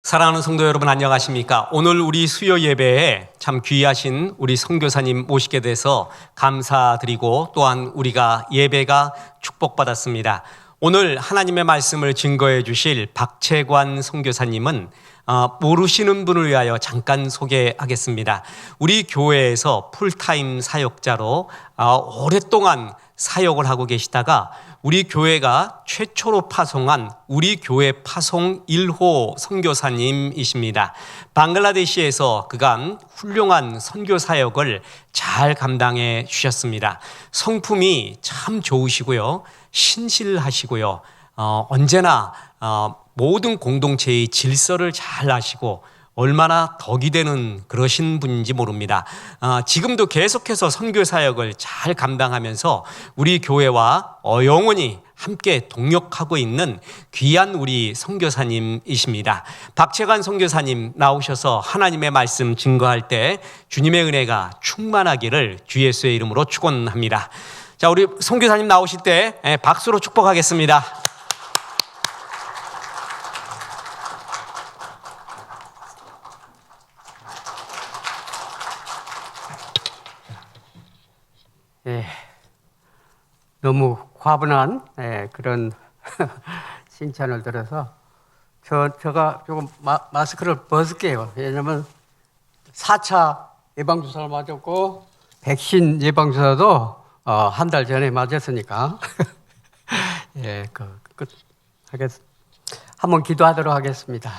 사랑하는 성도 여러분 안녕하십니까? 오늘 우리 수요 예배에 참 귀하신 우리 선교사님 모시게 돼서 감사드리고 또한 우리가 예배가 축복받았습니다. 오늘 하나님의 말씀을 증거해 주실 박채관 선교사님은 모르시는 분을 위하여 잠깐 소개하겠습니다. 우리 교회에서 풀타임 사역자로 오랫동안 사역을 하고 계시다가 우리 교회가 최초로 파송한 우리 교회 파송 1호 선교사님이십니다. 방글라데시에서 그간 훌륭한 선교 사역을 잘 감당해 주셨습니다. 성품이 참 좋으시고요, 신실하시고요, 언제나 모든 공동체의 질서를 잘 아시고 얼마나 덕이 되는 그러신 분인지 모릅니다. 지금도 계속해서 선교 사역을 잘 감당하면서 우리 교회와 영원히 함께 동역하고 있는 귀한 우리 선교사님이십니다. 박채관 선교사님 나오셔서 하나님의 말씀 증거할 때 주님의 은혜가 충만하기를 주 예수의 이름으로 축원합니다. 자, 우리 선교사님 나오실 때 박수로 축복하겠습니다. 너무 과분한 그런 칭찬을 들어서 제가 조금 마스크를 벗을게요. 왜냐하면 4차 예방주사를 맞았고 백신 예방주사도 한 달 전에 맞았으니까 한번 기도하도록 하겠습니다.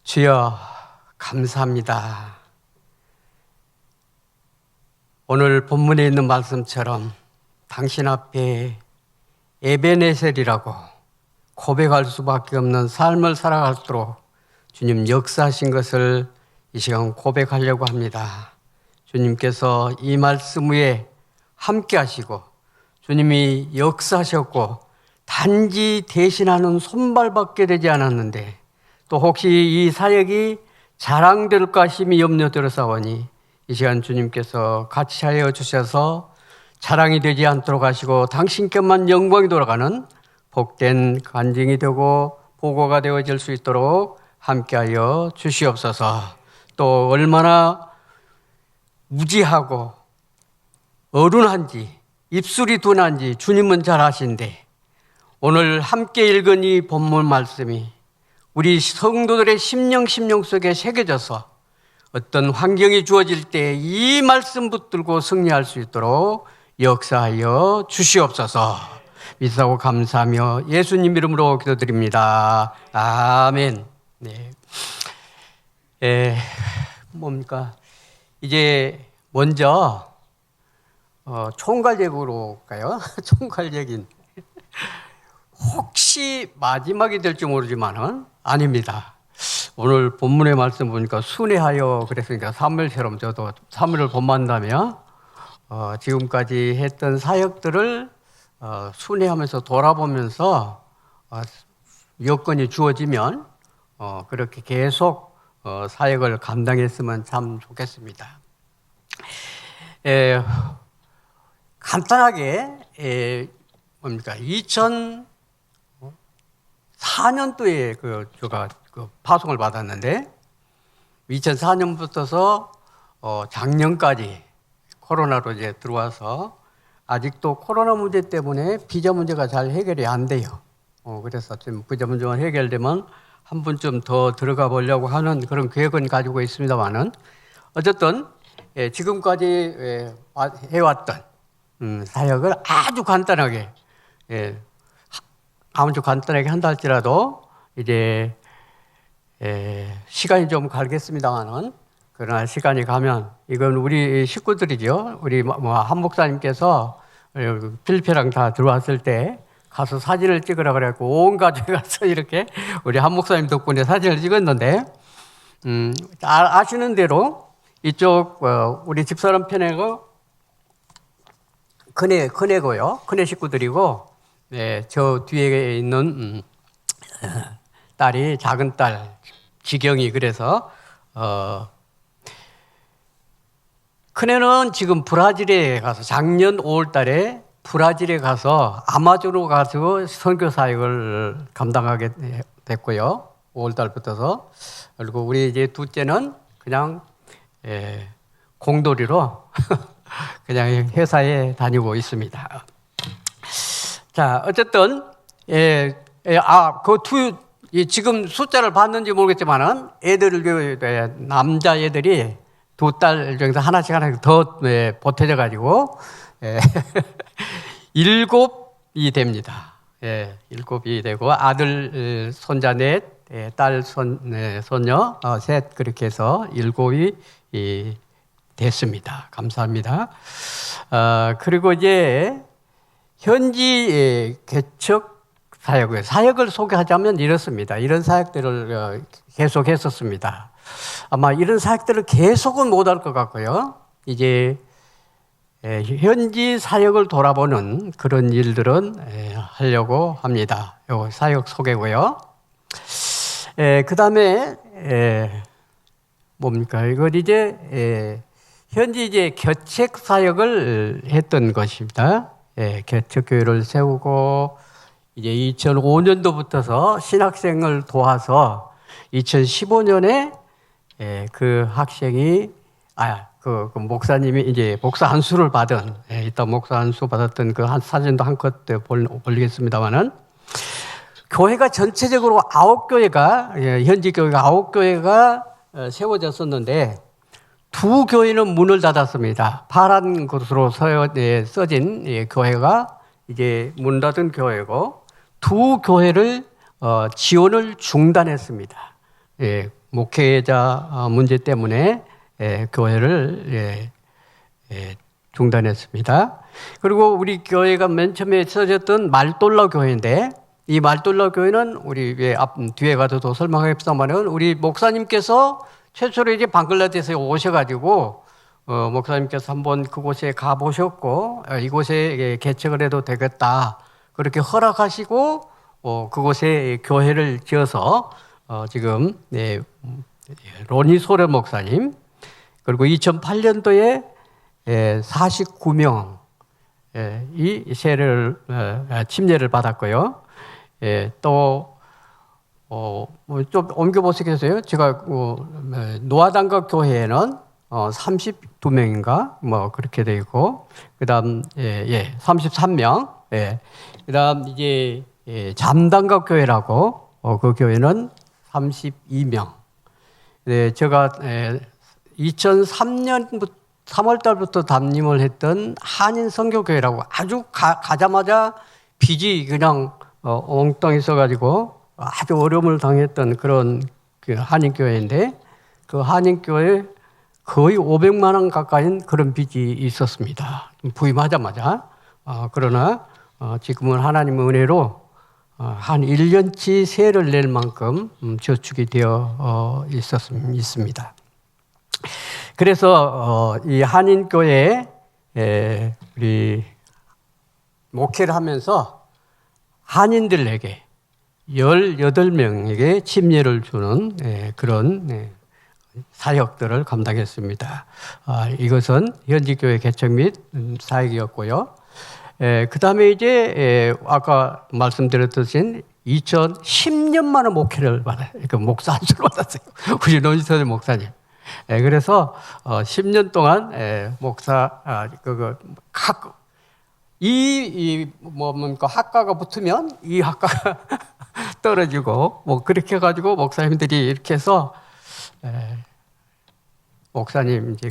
주여 감사합니다. 오늘 본문에 있는 말씀처럼 당신 앞에 에베네셀이라고 고백할 수밖에 없는 삶을 살아갈수록 주님 역사하신 것을 이 시간 고백하려고 합니다. 주님께서 이 말씀 위에 함께 하시고 주님이 역사하셨고 단지 대신하는 손발밖에 되지 않았는데 또 혹시 이 사역이 자랑될까 심히 염려되었사오니 이 시간 주님께서 같이 하여 주셔서 자랑이 되지 않도록 하시고 당신께만 영광이 돌아가는 복된 간증이 되고 보고가 되어질 수 있도록 함께하여 주시옵소서. 또 얼마나 무지하고 어른한지 입술이 둔한지 주님은 잘 아신데 오늘 함께 읽은 이 본문 말씀이 우리 성도들의 심령 속에 새겨져서 어떤 환경이 주어질 때 이 말씀 붙들고 승리할 수 있도록 역사하여 주시옵소서. 믿사고 감사하며 예수님 이름으로 기도드립니다. 아멘. 뭡니까? 이제 먼저 총괄 예고로 가요. 총괄 얘기는 혹시 마지막이 될지 모르지만은 아닙니다. 오늘 본문의 말씀 보니까 순회하여 그랬으니까 사무엘처럼 저도 사무엘을 본받는다며 지금까지 했던 사역들을 순회하면서 돌아보면서 여건이 주어지면 그렇게 계속 사역을 감당했으면 참 좋겠습니다. 간단하게 뭡니까? 2004년도에 제가 파송을 받았는데 2004년부터서 작년까지 코로나로 이제 들어와서 아직도 코로나 문제 때문에 비자 문제가 잘 해결이 안 돼요. 그래서 지금 비자 문제가 해결되면 한 번쯤 더 들어가 보려고 하는 그런 계획은 가지고 있습니다만은 어쨌든 지금까지 해왔던 사역을 아주 간단하게 아주 간단하게 한다 할지라도 이제 시간이 좀 갈겠습니다만은 그러나 시간이 가면 이건 우리 식구들이죠. 우리 한 목사님께서 필리핀랑 다 들어왔을 때 가서 사진을 찍으라 그래갖고 온 가족이 가서 이렇게 우리 한 목사님 덕분에 사진을 찍었는데 아시는 대로 이쪽 우리 집사람 편에고 큰애고요. 큰애 식구들이고 저 뒤에 있는 딸이 작은 딸 지경이 그래서 큰애는 지금 브라질에 가서 작년 5월 달에 브라질에 가서 아마존으로 가서 선교 사역을 감당하게 됐고요. 5월 달부터서. 그리고 우리 이제 둘째는 그냥 공돌이로 그냥 회사에 다니고 있습니다. 자, 어쨌든 지금 숫자를 봤는지 모르겠지만은 남자 애들이 2딸 정도 하나씩 더 보태져 가지고 7이 됩니다. 7이 되고 아들 손자 4, 딸 손녀 3 그렇게 해서 7이 됐습니다. 감사합니다. 그리고 이제 현지 개척 사역을 소개하자면 이렇습니다. 이런 사역들을 계속 했었습니다. 아마 이런 사역들을 계속은 못할 것 같고요. 이제 현지 사역을 돌아보는 그런 일들은 하려고 합니다. 요 사역 소개고요. 그 다음에 뭡니까? 이걸 이제 현지 이제 개척 사역을 했던 것입니다. 개척교회를 세우고 이제 2005년도부터서 신학생을 도와서 2015년에 그 학생이 그 목사님이 이제 목사 안수를 받은 이따 목사 안수 받았던 그 한 사진도 한컷 올리겠습니다만은 교회가 전체적으로 9교회가 현지 교회가 9교회가 세워졌었는데 2교회는 문을 닫았습니다. 파란 곳으로 써진 교회가 이제 문 닫은 교회고 2교회를 지원을 중단했습니다. 목회자 문제 때문에 교회를 중단했습니다. 그리고 우리 교회가 맨 처음에 써졌던 말돌라 교회인데 이 말돌라 교회는 우리 뒤에 가서 더 설명하겠습니다만은 우리 목사님께서 최초로 이제 방글라데시에 오셔가지고 목사님께서 한번 그곳에 가보셨고 이곳에 개척을 해도 되겠다 그렇게 허락하시고 그곳에 교회를 지어서 지금 로니 소련 목사님 그리고 2008년도에 49명 이 침례를 받았고요. 또 좀 옮겨보시겠어요? 제가 노아단각 교회에는 32명인가 뭐 그렇게 돼 있고 그다음 33명. 그다음 이제 잠단각 교회라고 그 교회는 32명. 제가 2003년 3월 달부터 담임을 했던 한인 선교교회라고 아주 가자마자 빚이 그냥 엉뚱 있어가지고 아주 어려움을 당했던 그런 그 한인교회인데 그 한인교회에 거의 500만 원 가까이 그런 빚이 있었습니다. 부임하자마자. 그러나 지금은 하나님의 은혜로 한 1년치 세를 낼 만큼 저축이 되어 있습니다. 그래서 이 한인교회에 우리 목회를 하면서 한인들에게 18명에게 침례를 주는 그런 사역들을 감당했습니다. 이것은 현지교회 개척 및 사역이었고요. 그 다음에 이제 아까 말씀드렸듯이 2010년 만에 목회를 받아요. 그 목사 안수를 받았어요. 우리 노지선 목사님. 그래서 10년 동안 목사 뭡니까 학과가 붙으면 이 학과가 떨어지고 뭐 그렇게 해가지고 목사님들이 이렇게 해서 목사님 이제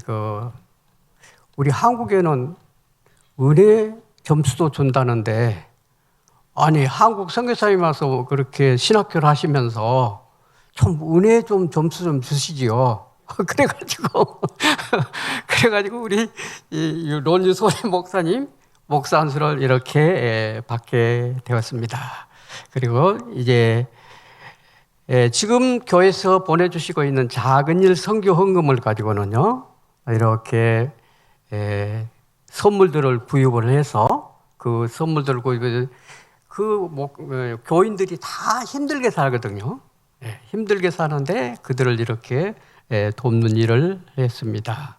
우리 한국에는 은혜 점수도 준다는데 아니 한국 선교사님 와서 그렇게 신학교를 하시면서 좀 은혜 좀 점수 좀 주시지요. 그래가지고 우리 론유소의 목사님 목사 안수를 이렇게 받게 되었습니다. 그리고 이제 지금 교회에서 보내주시고 있는 작은 일 선교 헌금을 가지고는요 이렇게 선물들을 구입을 해서 그 선물들을 구입해서 교인들이 다 힘들게 살거든요. 힘들게 사는데 그들을 이렇게 돕는 일을 했습니다.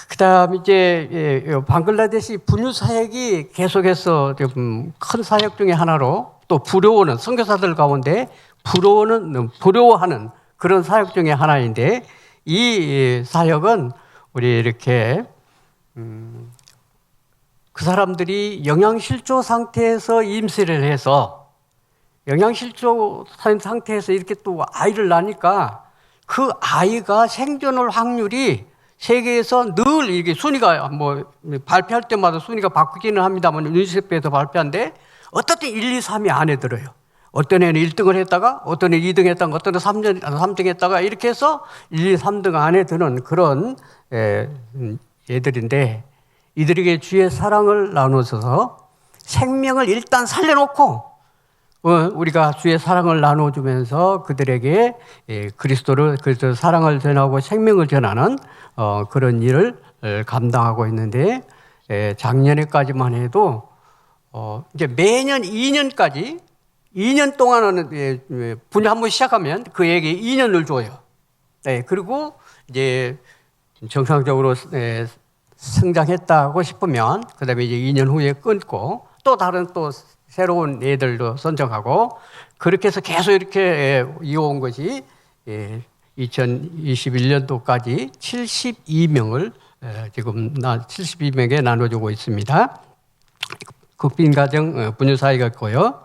그다음 이제 방글라데시 분유 사역이 계속해서 좀 큰 사역 중에 하나로 또 부러워하는 선교사들 가운데 부러워하는 그런 사역 중에 하나인데 이 사역은 우리 이렇게 그 사람들이 영양실조 상태에서 임시를 해서 영양실조 상태에서 이렇게 또 아이를 낳으니까 그 아이가 생존할 확률이 세계에서 늘 이게 순위가 뭐 발표할 때마다 순위가 바뀌기는 합니다만 유니세프에서 발표한데 어떤 때 1, 2, 3이 안에 들어요. 어떤 애는 1등을 했다가 어떤 애는 2등 했다가 어떤 애는 3등 했다가 이렇게 해서 1, 2, 3등 안에 드는 그런 애들인데 이들에게 주의 사랑을 나누어서 생명을 일단 살려놓고 우리가 주의 사랑을 나눠주면서 그들에게 그리스도를 사랑을 전하고 생명을 전하는 그런 일을 감당하고 있는데 작년에까지만 해도 이제 매년 2년까지 2년 동안은 분야 한번 시작하면 그에게 2년을 줘요. 그리고 이제 정상적으로 성장했다고 싶으면 그다음에 이제 2년 후에 끊고 또 다른 또 새로운 애들도 선정하고 그렇게 해서 계속 이렇게 이어온 것이 2021년도까지 72명을 지금 72명에 나눠주고 있습니다. 극빈가정 분유사회가 있고요.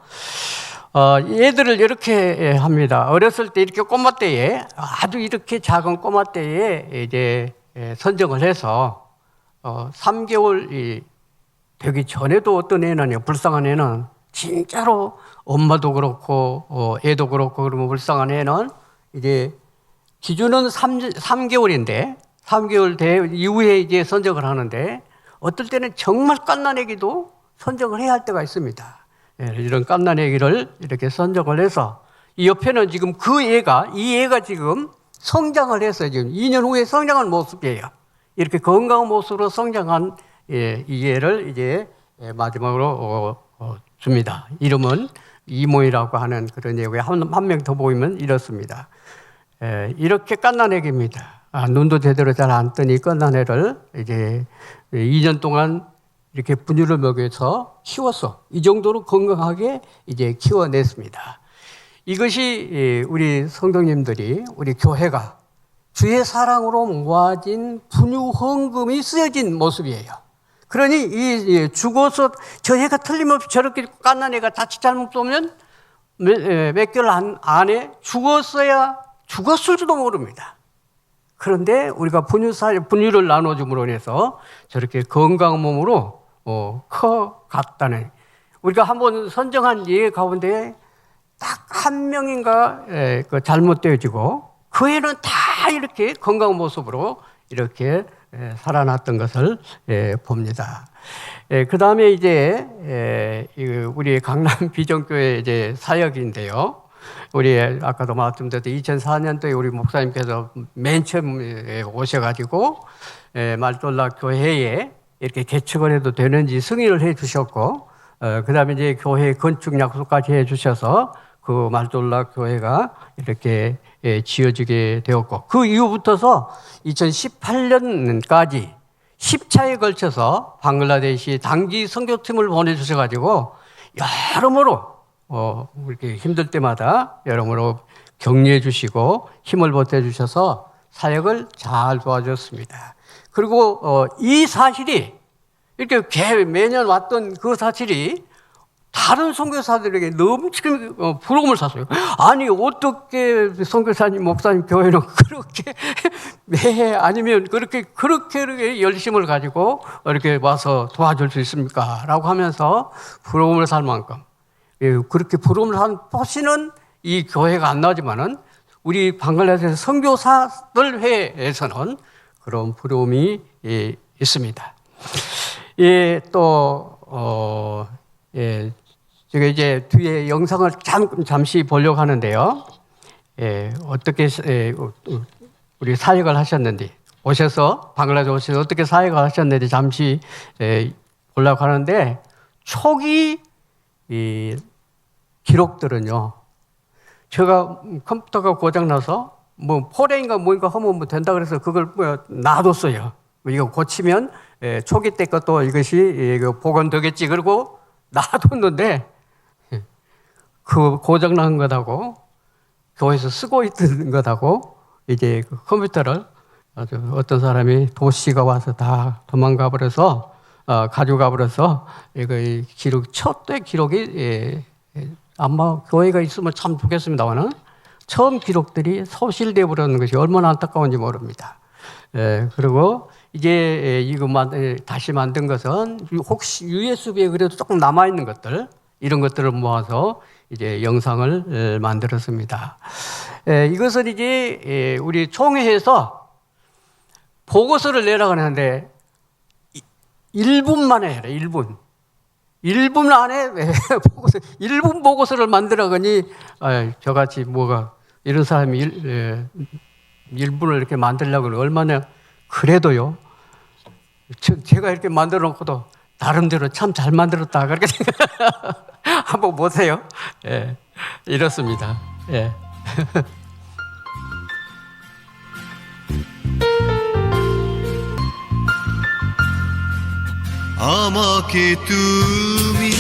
얘들을 이렇게 합니다. 어렸을 때 이렇게 꼬마 때에 아주 이렇게 작은 꼬마 때에 이제 선정을 해서 3개월 되기 전에도 어떤 애는 불쌍한 애는 진짜로 엄마도 그렇고 애도 그렇고 그러면 불쌍한 애는 이제 기준은 3개월인데 3개월 이후에 이제 선정을 하는데 어떨 때는 정말 갓난아기도 선정을 해야 할 때가 있습니다. 이런 갓난아기를 이렇게 선정을 해서 이 옆에는 지금 이 애가 지금 성장을 해서 지금 2년 후에 성장한 모습이에요. 이렇게 건강한 모습으로 성장한 이 애를 이제 마지막으로 줍니다. 이름은 이모이라고 하는 그런 애고요. 한 명 더 보이면 이렇습니다. 이렇게 갓난아기입니다. 눈도 제대로 잘 안 뜨니 갓난애를 이제 2년 동안 이렇게 분유를 먹여서 키웠어. 이 정도로 건강하게 이제 키워냈습니다. 이것이 우리 성도님들이 우리 교회가 주의 사랑으로 모아진 분유 헌금이 쓰여진 모습이에요. 그러니 죽어서 저 애가 틀림없이 저렇게 갓난 애가 자칫 잘못 보면 몇 개월 안에 죽었을지도 모릅니다. 그런데 우리가 분유를 나눠줌으로 해서 저렇게 건강한 몸으로 커갔다는 우리가 한번 선정한 예 가운데 딱 한 명인가 잘못되어지고 그 애는 다 이렇게 건강한 모습으로 이렇게 살아났던 것을 봅니다. 그 다음에 이제 우리 강남 비전교회 이제 사역인데요. 우리 아까도 말씀드렸듯이 2004년도에 우리 목사님께서 맨 처음 오셔가지고 말돌라 교회에 이렇게 개척을 해도 되는지 승인을 해주셨고, 그 다음에 이제 교회 건축 약속까지 해주셔서 그 말돌라 교회가 이렇게 지어지게 되었고, 그 이후부터서 2018년까지 10차에 걸쳐서 방글라데시 단기 선교팀을 보내주셔가지고 여러모로 이렇게 힘들 때마다 여러모로 격려해 주시고 힘을 보태 주셔서 사역을 잘 도와줬습니다. 그리고 이 사실이 이렇게 매년 왔던 그 사실이 다른 선교사들에게 넘치는 부러움을 샀어요. 아니 어떻게 선교사님, 목사님 교회는 그렇게 매해 아니면 그렇게 열심을 가지고 이렇게 와서 도와줄 수 있습니까? 라고 하면서 부러움을 살 만큼 그렇게 부러움을 보시는 이 교회가 안 나지만은 우리 방글라데시 선교사들 회에서는 그런 부러움이 있습니다. 제가 이제 뒤에 영상을 잠시 보려고 하는데요. 어떻게 우리 사역을 하셨는지 오셔서 방글라데시 오셔서 어떻게 사역을 하셨는지 잠시 보려고 하는데 초기 이 기록들은요. 제가 컴퓨터가 고장나서 뭐 포레인가 뭐인가 하면 뭐 된다 그래서 그걸 놔뒀어요. 이거 고치면 초기 때 것도 이것이 보관되겠지 그러고 놔뒀는데 그 고장난 것하고 교회에서 쓰고 있던 것하고 이제 그 컴퓨터를 아주 어떤 사람이 도시가 와서 다 도망가 버려서 가져가 버려서 이거 이 기록 첫대 기록이 아마 교회가 있으면 참 좋겠습니다만은 처음 기록들이 소실돼 버리는 것이 얼마나 안타까운지 모릅니다. 그리고 이제 이거 다시 만든 것은 혹시 USB에 그래도 조금 남아 있는 것들 이런 것들을 모아서 이제 영상을 만들었습니다. 이것을 이제 우리 총회에서 보고서를 내라고 하는데 1분 만에 해라. 1분. 1분 안에 보고서, 1분 보고서를 만들어가니 저같이 뭐가 이런 사람이 1분을 이렇게 만들려고 하면 얼마나 그래도요. 제가 이렇게 만들어 놓고도 나름대로 참 잘 만들었다. 그렇게 한번 보세요. 예, 이렇습니다. 예. আমাকে তুমি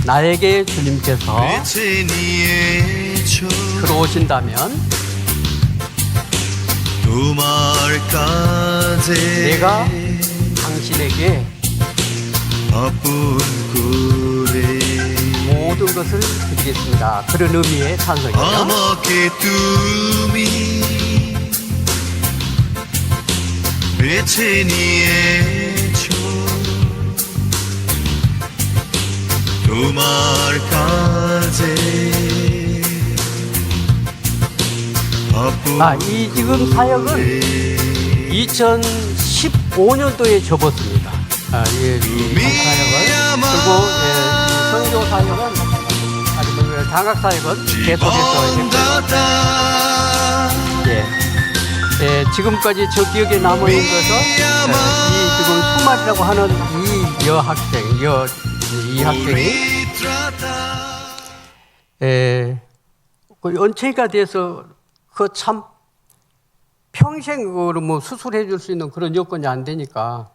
나에게 주님께서 বেছে নিয়েছো 들어오신다면 তোমার কাজে 내가 당신에게 আপন করে 모든 것을 드리겠습니다. 그런 의미의 찬송이에요. আমাকে তুমি বেছে নিয়েছো তোমার কাজে 이 지금 사역은 2015년도에 접었습니다. 이 사역을. 그리고 이 선교 사역은, 아니면 장학 사역은 계속해서 했고요. 지금까지 저 기억에 남아있는 것은 이 지금 수말이라고 하는 이 여학생, 이 학생이 그 연체가 돼서 그 참 평생 그거를 뭐 수술해 줄 수 있는 그런 여건이 안 되니까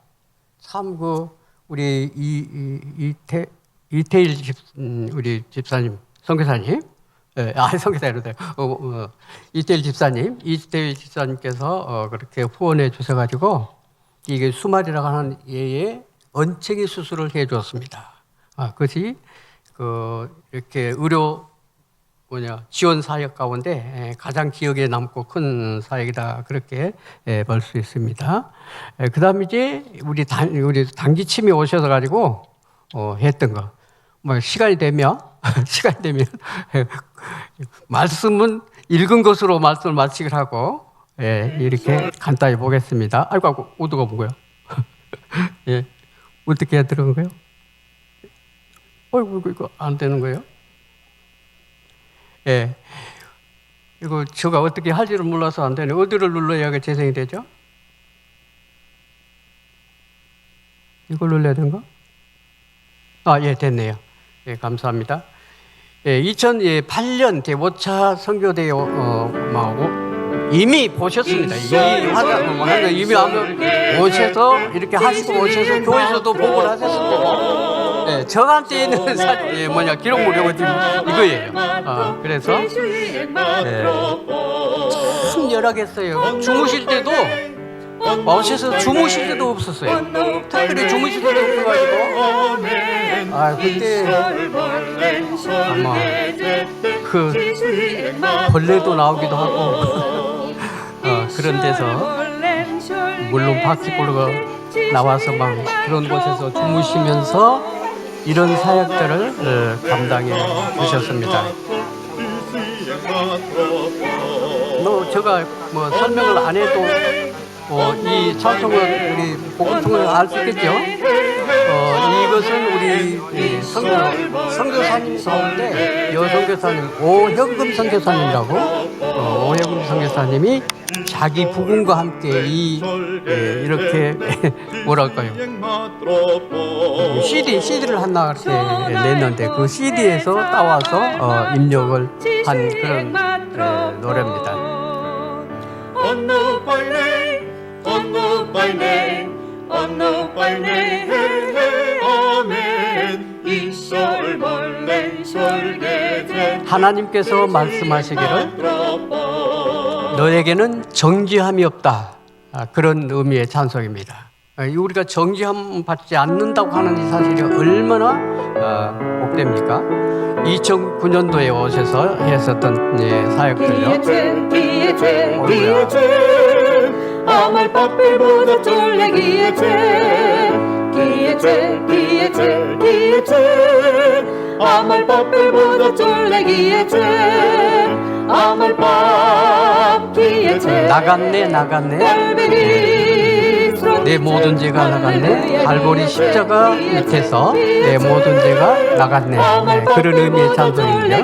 참 그 우리 이태일 우리 집사님, 선교사님, 선교사님, 이태일 집사님께서 그렇게 후원해 주셔가지고 이게 수말이라고 하는 예에 언챙이 수술을 해 주었습니다. 그것이 이렇게 의료 지원 사역 가운데 가장 기억에 남고 큰 사역이다, 그렇게 볼 수 있습니다. 그 다음에 이제 우리 단기침이 오셔서 가지고 했던 거, 뭐 시간이 되면 말씀은 읽은 것으로 말씀을 마치기를 하고 이렇게 간단히 보겠습니다. 아이고 어디가 본 거야? 예, 어떻게 해야 되는 거예요? 이거 안 되는 거예요? 예, 이거 제가 어떻게 할지를 몰라서 안 되네. 어디를 눌러야 재생이 되죠? 이걸 눌러야 되는가? 예, 됐네요. 예, 감사합니다. 예, 2008년 제5차 선교대회 이미 보셨습니다. 이미 오셔서 이렇게 하시고 오셔서 교회에서도 보고를 하셨습니다. 네, 저한테 있는 기록물이 이거예요. 그래서 참 열악했어요. 주무실 때도 오셔서 주무실 때도 없었어요. 특별히 주무실 때도 없어가지고 그때 아마 그 벌레도 나오기도 하고 그런 데서 물론 바퀴벌레가 나와서 막 그런 곳에서 주무시면서 이런 사역들을 감당해 주셨습니다. 제가 설명을 안 해도 이 찬송을 우리 복음통을 알 수 있겠죠. 이것은 우리 선교사님 가운데 여선교사님 오현금 선교사님이라고 오현금 선교사님이 자기 부군과 함께 이렇게 뭐랄까요, CD를 하나 이렇게 냈는데 그 CD에서 따와서 입력을 한 그런 노래입니다. 아멘. 이설 멀 하나님께서 말씀하시기를 너에게는 정죄함이 없다. 그런 의미의 찬송입니다. 우리가 정죄함 받지 않는다고 하는 이 사실이 얼마나 복됩니까? 2009년도에 오셔서 했었던 사역들요. Amar papel boda tolle giete Amar papel boda tolle giete Amar pap giete 나갔네 내 모든 죄가 나갔네 갈보리 십자가 밑에서 내 모든 죄가 나갔네 그런 의미의 찬송입니다.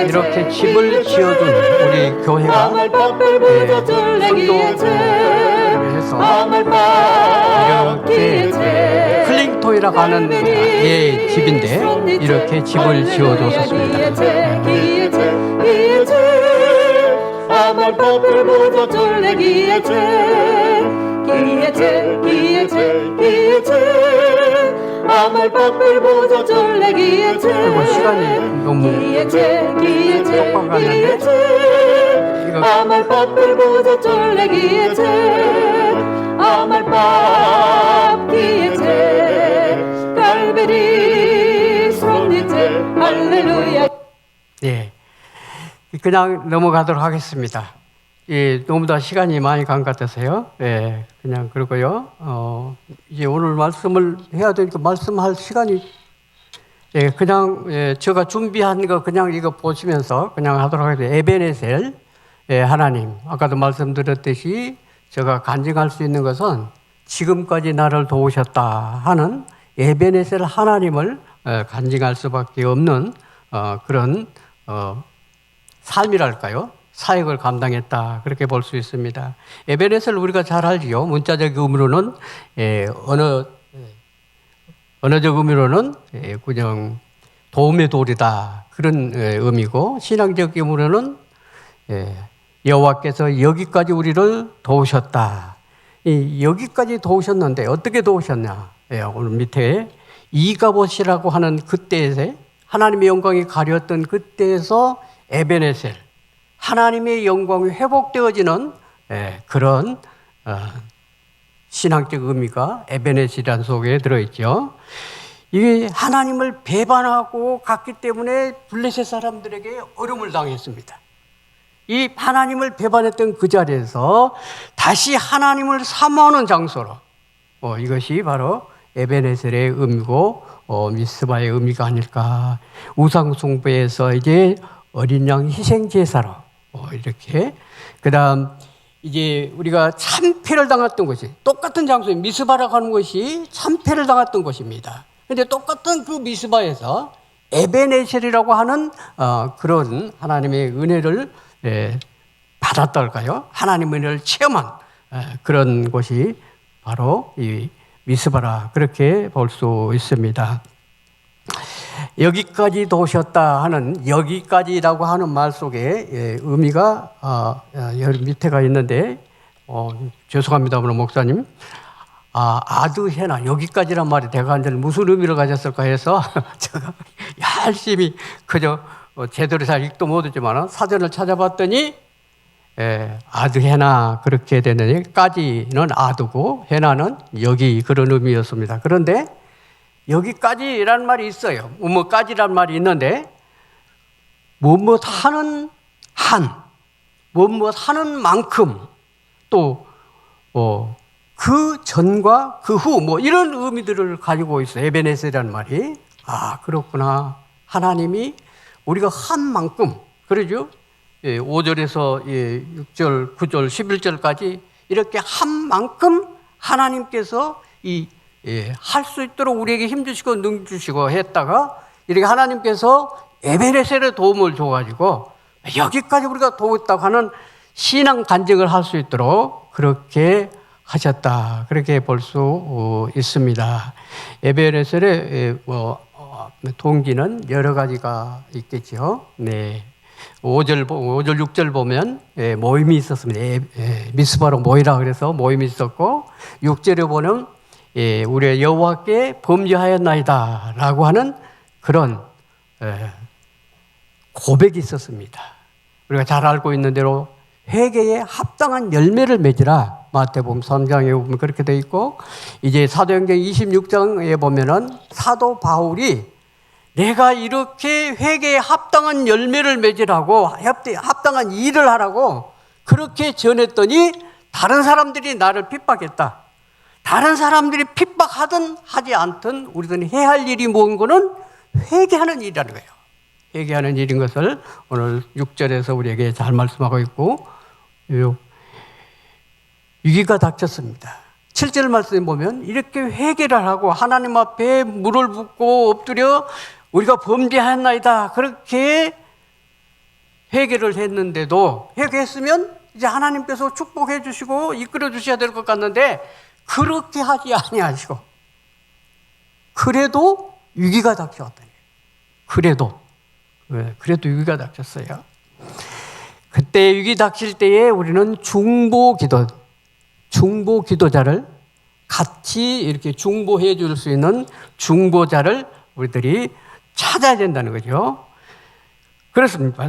이렇게 집을 지어둔 우리 교회가 선도를 해서 이렇게 클링토이라고 하는 집인데 이렇게 집을 지어줬었습니다. 그리고 시간이 너무 똑바로 갔는데 이거 예, 그냥 넘어가도록 하겠습니다. 예, 너무 다 시간이 많이 간 것 같아서요. 예, 그냥 그러고요. 이제 오늘 말씀을 해야 되니까 말씀할 시간이 예, 그냥 제가 준비한 거 그냥 이거 보시면서 그냥 하도록 하겠습니다. 에베네셀 하나님, 아까도 말씀드렸듯이 제가 간증할 수 있는 것은 지금까지 나를 도우셨다 하는 에베네셀 하나님을 간증할 수밖에 없는 그런 삶이랄까요? 사역을 감당했다 그렇게 볼 수 있습니다. 에베네셀 우리가 잘 알지요. 문자적 의미로는 언어적 의미로는 그냥 도움의 돌이다 그런 의미고 신앙적 의미로는 여호와께서 여기까지 우리를 도우셨다. 여기까지 도우셨는데 어떻게 도우셨냐? 오늘 밑에 이가봇이라고 하는 그때에 하나님의 영광이 가렸던 그때에서 에베네셀 하나님의 영광이 회복되어지는 그런 신앙적 의미가 에베네셀이라는 속에 들어있죠. 이게 하나님을 배반하고 갔기 때문에 블레셋 사람들에게 어려움을 당했습니다. 이 하나님을 배반했던 그 자리에서 다시 하나님을 사모하는 장소로 이것이 바로 에베네셀의 의미고 미스바의 의미가 아닐까. 우상숭배에서 이제 어린 양 희생 제사로 이렇게 그다음 이제 우리가 참패를 당했던 것이 똑같은 장소에 미스바라고 하는 것이 참패를 당했던 것입니다. 그런데 똑같은 그 미스바에서 에베네셀이라고 하는 그런 하나님의 은혜를 받았달까요? 하나님의 은혜를 체험한 그런 곳이 바로 이 미스바라 그렇게 볼 수 있습니다. 여기까지 도우셨다 하는 여기까지라고 하는 말 속에 의미가 밑에가 있는데 죄송합니다만 목사님 아드헤나 여기까지란 말이 대관절 무슨 의미를 가졌을까 해서 제가 열심히 그저 제대로 잘 읽도 못했지만 사전을 찾아봤더니 아드헤나 그렇게 되는데 까지는 아드고 헤나는 여기 그런 의미였습니다. 그런데 여기까지라는 말이 있어요. 뭐까지라는 말이 있는데 무엇 하는 한, 무엇 하는 만큼 또 그 전과 그 후 뭐 이런 의미들을 가지고 있어요. 에베네셀이라는 말이. 아 그렇구나. 하나님이 우리가 한 만큼 그러죠. 5절에서 6절, 9절, 11절까지 이렇게 한 만큼 하나님께서 할 수 있도록 우리에게 힘 주시고 능 주시고 했다가 이렇게 하나님께서 에베네셀의 도움을 줘가지고 여기까지 우리가 도웠다고 하는 신앙 간증을 할 수 있도록 그렇게 하셨다. 그렇게 볼 수 있습니다. 에베네셀의 동기는 여러 가지가 있겠죠. 네. 5절, 6절 보면 모임이 있었습니다. 미스바로 모이라 그래서 모임이 있었고 6절에 보면 우리 여호와께 범죄하였나이다 라고 하는 그런 고백이 있었습니다. 우리가 잘 알고 있는 대로 회개에 합당한 열매를 맺으라. 마태복음 3장에 보면 그렇게 되어 있고 이제 사도행전 26장에 보면은 사도 바울이 내가 이렇게 회개에 합당한 열매를 맺으라고 합당한 일을 하라고 그렇게 전했더니 다른 사람들이 나를 핍박했다. 다른 사람들이 핍박하든 하지 않든 우리들은 해야 할 일이 뭔 거는 회개하는 일이라는 거예요. 회개하는 일인 것을 오늘 6절에서 우리에게 잘 말씀하고 있고 위기가 닥쳤습니다. 7절 말씀에 보면 이렇게 회개를 하고 하나님 앞에 물을 붓고 엎드려 우리가 범죄했나이다 그렇게 회개를 했는데도 회개했으면 이제 하나님께서 축복해 주시고 이끌어 주셔야 될 것 같는데 그렇게 하지 아니하시고 그래도 위기가 닥쳐왔다니. 그래도 위기가 닥쳤어요. 그때 위기 닥칠 때에 우리는 중보 기도자를 같이 이렇게 중보해 줄 수 있는 중보자를 우리들이 찾아야 된다는 거죠. 그렇습니다.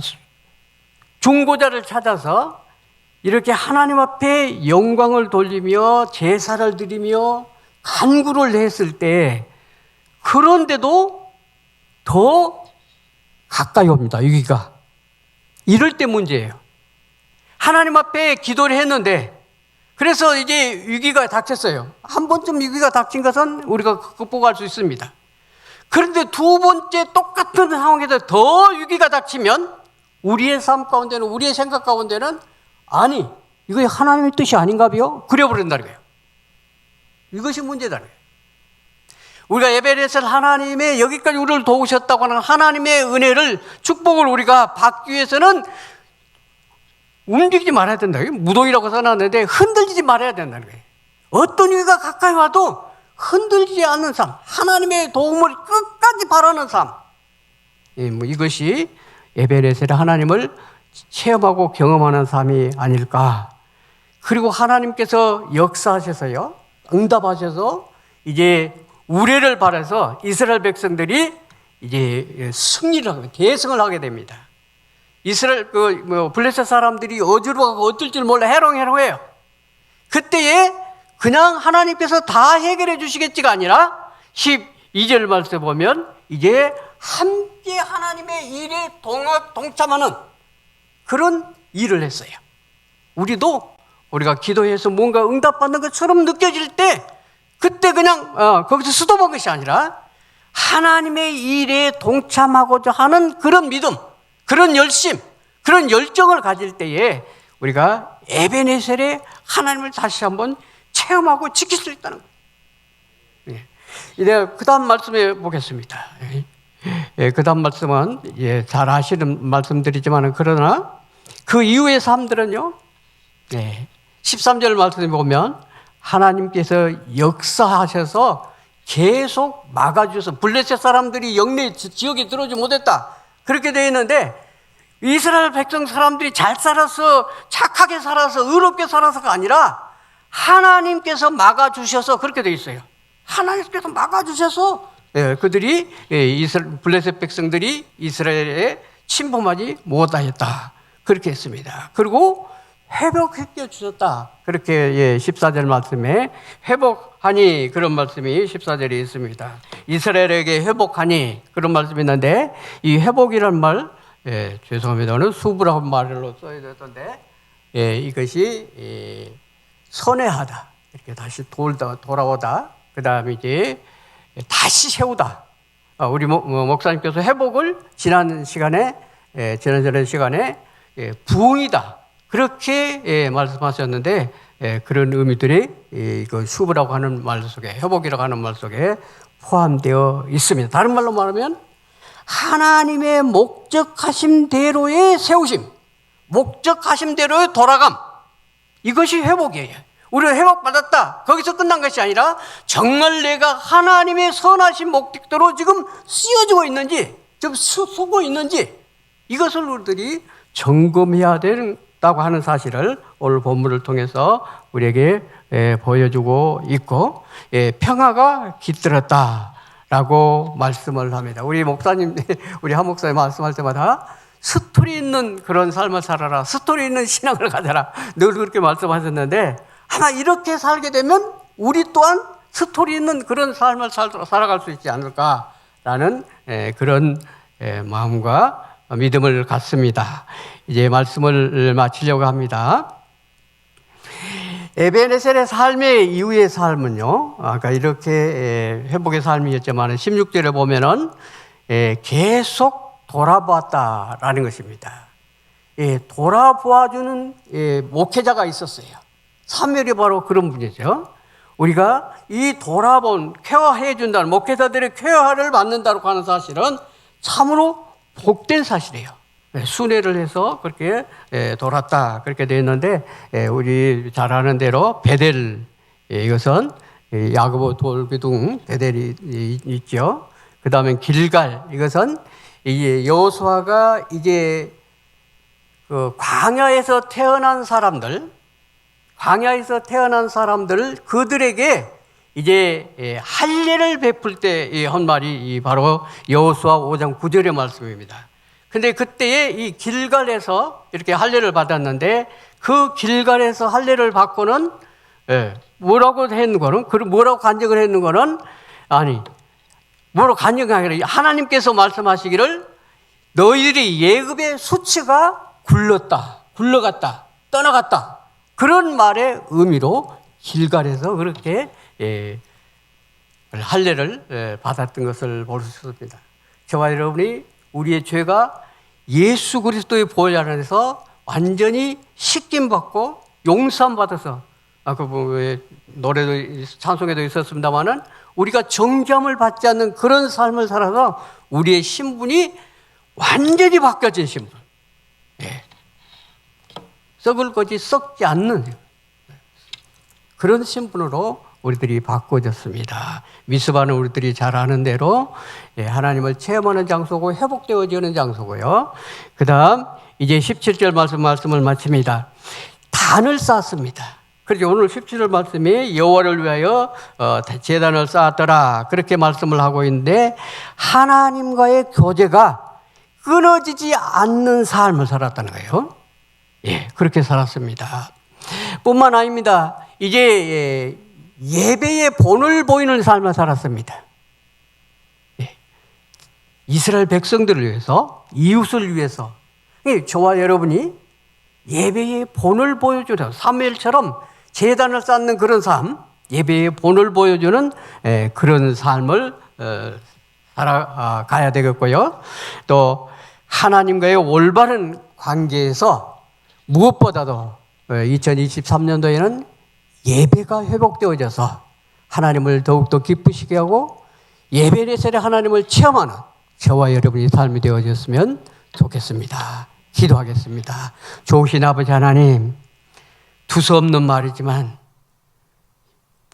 중보자를 찾아서 이렇게 하나님 앞에 영광을 돌리며 제사를 드리며 간구를 했을 때 그런데도 더 가까이 옵니다. 위기가. 이럴 때 문제예요. 하나님 앞에 기도를 했는데 그래서 이제 위기가 닥쳤어요. 한 번쯤 위기가 닥친 것은 우리가 극복할 수 있습니다. 그런데 두 번째 똑같은 상황에서 더 위기가 닥치면 우리의 삶 가운데는 우리의 생각 가운데는 아니 이거 하나님의 뜻이 아닌가요? 그려버린다는 거예요. 이것이 문제다는 거예요. 우리가 예배에서 하나님의 여기까지 우리를 도우셨다고 하는 하나님의 은혜를 축복을 우리가 받기 위해서는 움직이지 말아야 된다. 무동이라고 써놨는데 흔들리지 말아야 된다는 거예요. 어떤 위기가 가까이 와도 흔들리지 않는 삶, 하나님의 도움을 끝까지 바라는 삶. 이것이 에베레셀의 하나님을 체험하고 경험하는 삶이 아닐까. 그리고 하나님께서 역사하셔서요, 응답하셔서 이제 우레를 바라서 이스라엘 백성들이 이제 승리를 하게, 계승을 하게 됩니다. 이스라엘 블레셋 사람들이 어디로 가고 어떨 줄 몰라 해롱해롱해요. 그때에 그냥 하나님께서 다 해결해 주시겠지가 아니라 12절 말씀에 보면 이제 함께 하나님의 일에 동참하는 그런 일을 했어요. 우리가 기도해서 뭔가 응답받는 것처럼 느껴질 때 그때 그냥 거기서 수도본 것이 아니라 하나님의 일에 동참하고자 하는 그런 믿음, 그런 열심, 그런 열정을 가질 때에 우리가 에베네셀의 하나님을 다시 한번 체험하고 지킬 수 있다는 거예요. 이제 그 다음 말씀해 보겠습니다. 그 다음 말씀은 잘 아시는 말씀드리지만 그러나 그 이후의 삶들은요, 13절 말씀에 보면 하나님께서 역사하셔서 계속 막아주셔서 블레셋 사람들이 영내 지역에 들어오지 못했다. 그렇게 되어 있는데 이스라엘 백성 사람들이 잘 살아서 착하게 살아서 의롭게 살아서가 아니라 하나님께서 막아주셔서 그렇게 되어 있어요. 하나님께서 막아주셔서 그들이 블레셋 백성들이 이스라엘에 침범하지 못하였다. 그렇게 했습니다. 그리고 회복시켜 주셨다. 그렇게 14절 말씀에 회복하니 그런 말씀이 14절에 있습니다. 이스라엘에게 회복하니 그런 말씀이 있는데 이 회복이라는 말 죄송합니다. 오늘 수부라고 말로 써야 되던데 이것이 선회하다. 이렇게 다시 돌아오다. 그 다음에 이제 다시 세우다. 우리 목사님께서 회복을 지난 시간에 부흥이다. 그렇게 말씀하셨는데 그런 의미들이 그 수부라고 하는 말 속에 회복이라고 하는 말 속에 포함되어 있습니다. 다른 말로 말하면 하나님의 목적하신 대로의 세우심, 목적하신 대로의 돌아감, 이것이 회복이에요. 우리가 회복받았다. 거기서 끝난 것이 아니라 정말 내가 하나님의 선하신 목적대로 지금 쓰여지고 있는지, 지금 쓰고 있는지 이것을 우리들이 점검해야 된다고 하는 사실을 오늘 본문을 통해서 우리에게 보여주고 있고, 평화가 깃들었다라고 말씀을 합니다. 우리 목사님, 우리 한 목사님 말씀할 때마다 스토리 있는 그런 삶을 살아라, 스토리 있는 신앙을 가져라, 늘 그렇게 말씀하셨는데, 아마 이렇게 살게 되면 우리 또한 스토리 있는 그런 삶을 살아갈 수 있지 않을까라는 그런 마음과 믿음을 갖습니다. 이제 말씀을 마치려고 합니다. 에베네셀의 삶의 이후의 삶은요, 아까 이렇게 회복의 삶이었지만 16절에 보면은 계속 돌아보았다라는 것입니다. 돌아보아주는 목회자가 있었어요. 사무엘이 바로 그런 분이죠. 우리가 이 돌아본, 케어해 준다는, 목회자들의 케어를 받는다고 하는 사실은 참으로 복된 사실이에요. 순회를 해서 그렇게 돌았다, 그렇게 되어 있는데, 우리 잘 아는 대로 베델, 이것은 야고보 돌기둥 베델이 있죠. 그 다음에 길갈, 이것은 이게 여호수아가 이제 그 광야에서 태어난 사람들, 그들에게 이제 할례를 베풀 때 한 말이 바로 여호수아 5장 9절의 말씀입니다. 근데 그때에 이 길갈에서 이렇게 할례를 받았는데, 그 길갈에서 할례를 받고는 뭐라고 했는 거는, 뭐라고 간증을 했는 거는, 뭐라고 간증하기를, 하나님께서 말씀하시기를 너희들이 예굽의 수치가 굴러갔다, 떠나갔다, 그런 말의 의미로 길갈에서 그렇게 할례를 받았던 것을 볼 수 있습니다. 저와 여러분이 우리의 죄가 예수 그리스도의 보혈 안에서 완전히 씻김받고 용서받아서, 아까 노래도 찬송에도 있었습니다마는 우리가 정죄함을 받지 않는 그런 삶을 살아서 우리의 신분이 완전히 바뀌어진 신분, 썩을 것이 썩지 않는 그런 신분으로 우리들이 바꿔졌습니다. 미스바는 우리들이 잘 아는 대로 하나님을 체험하는 장소고 회복되어지는 장소고요. 그 다음 이제 17절 말씀을 마칩니다. 단을 쌓았습니다. 그렇죠. 오늘 17절 말씀이 여호와를 위하여 제단을 쌓았더라, 그렇게 말씀을 하고 있는데, 하나님과의 교제가 끊어지지 않는 삶을 살았다는 거예요. 그렇게 살았습니다. 뿐만 아닙니다. 이제 예배의 본을 보이는 삶을 살았습니다. 이스라엘 백성들을 위해서, 이웃을 위해서, 저와 여러분이 예배의 본을 보여주는, 사무엘처럼 제단을 쌓는 그런 삶, 예배의 본을 보여주는 그런 삶을 살아가야 되겠고요. 또 하나님과의 올바른 관계에서 무엇보다도 2023년도에는 예배가 회복되어져서 하나님을 더욱더 기쁘시게 하고 예배에서 하나님을 체험하는 저와 여러분의 삶이 되어졌으면 좋겠습니다. 기도하겠습니다. 좋으신 아버지 하나님, 두서없는 말이지만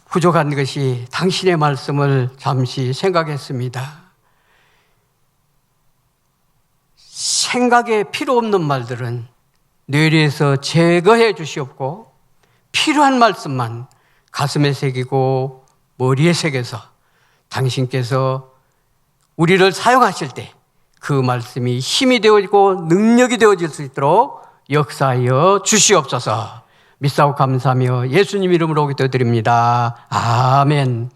부족한 것이 당신의 말씀을 잠시 생각했습니다. 생각에 필요 없는 말들은 뇌리에서 제거해 주시옵고, 필요한 말씀만 가슴에 새기고 머리에 새겨서 당신께서 우리를 사용하실 때 그 말씀이 힘이 되어지고 능력이 되어질 수 있도록 역사하여 주시옵소서. 믿사오 감사하며 예수님 이름으로 기도드립니다. 아멘.